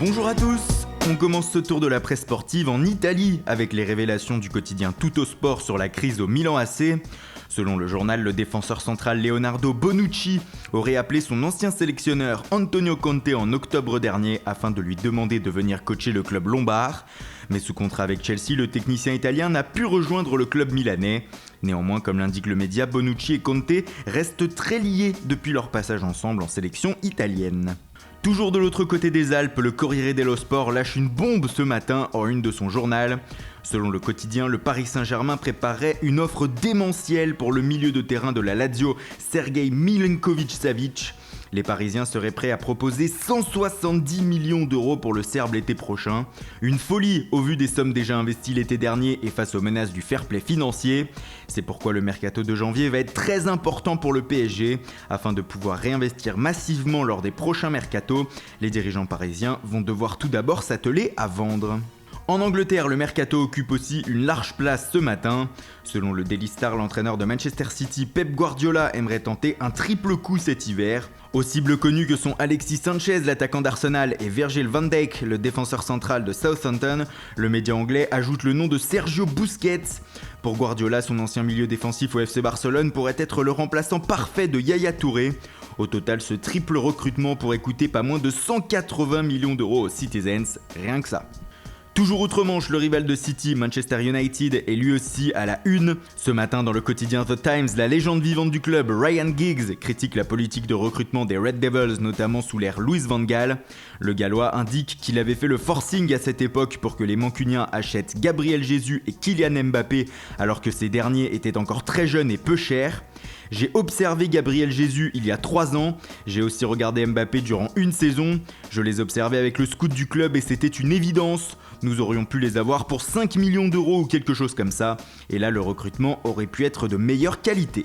Bonjour à tous. On commence ce tour de la presse sportive en Italie avec les révélations du quotidien Tuttosport sur la crise au Milan AC. Selon le journal, le défenseur central Leonardo Bonucci aurait appelé son ancien sélectionneur Antonio Conte en octobre dernier afin de lui demander de venir coacher le club lombard. Mais sous contrat avec Chelsea, le technicien italien n'a pu rejoindre le club milanais. Néanmoins, comme l'indique le média, Bonucci et Conte restent très liés depuis leur passage ensemble en sélection italienne. Toujours de l'autre côté des Alpes, le Corriere dello Sport lâche une bombe ce matin en une de son journal. Selon le quotidien, le Paris Saint-Germain préparait une offre démentielle pour le milieu de terrain de la Lazio, Sergej Milinkovic-Savic. Les Parisiens seraient prêts à proposer 170 millions d'euros pour le Serbe l'été prochain. Une folie au vu des sommes déjà investies l'été dernier et face aux menaces du fair play financier. C'est pourquoi le mercato de janvier va être très important pour le PSG. Afin de pouvoir réinvestir massivement lors des prochains mercatos, les dirigeants parisiens vont devoir tout d'abord s'atteler à vendre. En Angleterre, le mercato occupe aussi une large place ce matin. Selon le Daily Star, l'entraîneur de Manchester City, Pep Guardiola, aimerait tenter un triple coup cet hiver. Aux cibles connues que sont Alexis Sanchez, l'attaquant d'Arsenal, et Virgil van Dijk, le défenseur central de Southampton, le média anglais ajoute le nom de Sergio Busquets. Pour Guardiola, son ancien milieu défensif au FC Barcelone pourrait être le remplaçant parfait de Yaya Touré. Au total, ce triple recrutement pourrait coûter pas moins de 180 millions d'euros aux Citizens, rien que ça. Toujours outre-Manche, le rival de City, Manchester United, est lui aussi à la une. Ce matin, dans le quotidien The Times, la légende vivante du club, Ryan Giggs, critique la politique de recrutement des Red Devils, notamment sous l'ère Louis van Gaal. Le Gallois indique qu'il avait fait le forcing à cette époque pour que les Mancuniens achètent Gabriel Jesus et Kylian Mbappé, alors que ces derniers étaient encore très jeunes et peu chers. J'ai observé Gabriel Jesus il y a 3 ans, j'ai aussi regardé Mbappé durant une saison, je les observais avec le scout du club et c'était une évidence. Nous aurions pu les avoir pour 5 millions d'euros ou quelque chose comme ça, et là le recrutement aurait pu être de meilleure qualité.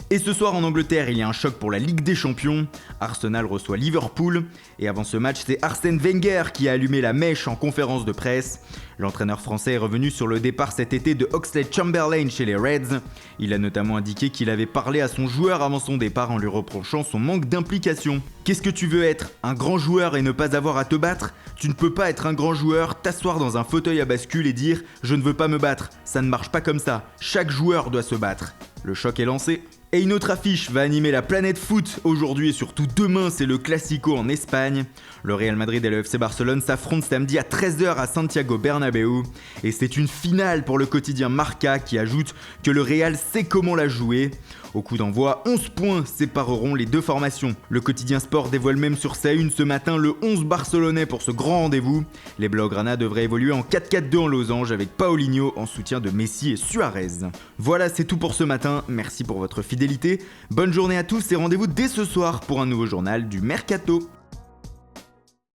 Et ce soir en Angleterre, il y a un choc pour la Ligue des Champions. Arsenal reçoit Liverpool. Et avant ce match, c'est Arsène Wenger qui a allumé la mèche en conférence de presse. L'entraîneur français est revenu sur le départ cet été de Oxlade-Chamberlain chez les Reds. Il a notamment indiqué qu'il avait parlé à son joueur avant son départ en lui reprochant son manque d'implication. Qu'est-ce que tu veux être? Un grand joueur et ne pas avoir à te battre? Tu ne peux pas être un grand joueur, t'asseoir dans un fauteuil à bascule et dire « Je ne veux pas me battre ». Ça ne marche pas comme ça. Chaque joueur doit se battre. Le choc est lancé. Et une autre affiche va animer la planète foot. Aujourd'hui et surtout demain, c'est le Classico en Espagne. Le Real Madrid et le FC Barcelone s'affrontent samedi à 13h à Santiago Bernabéu. Et c'est une finale pour le quotidien Marca qui ajoute que le Real sait comment la jouer. Au coup d'envoi, 11 points sépareront les deux formations. Le quotidien Sport dévoile même sur sa une ce matin le 11 barcelonais pour ce grand rendez-vous. Les Blaugrana devraient évoluer en 4-4-2 en losange avec Paulinho en soutien de Messi et Suarez. Voilà, c'est tout pour ce matin. Merci pour votre fidélité. Bonne journée à tous et rendez-vous dès ce soir pour un nouveau journal du Mercato.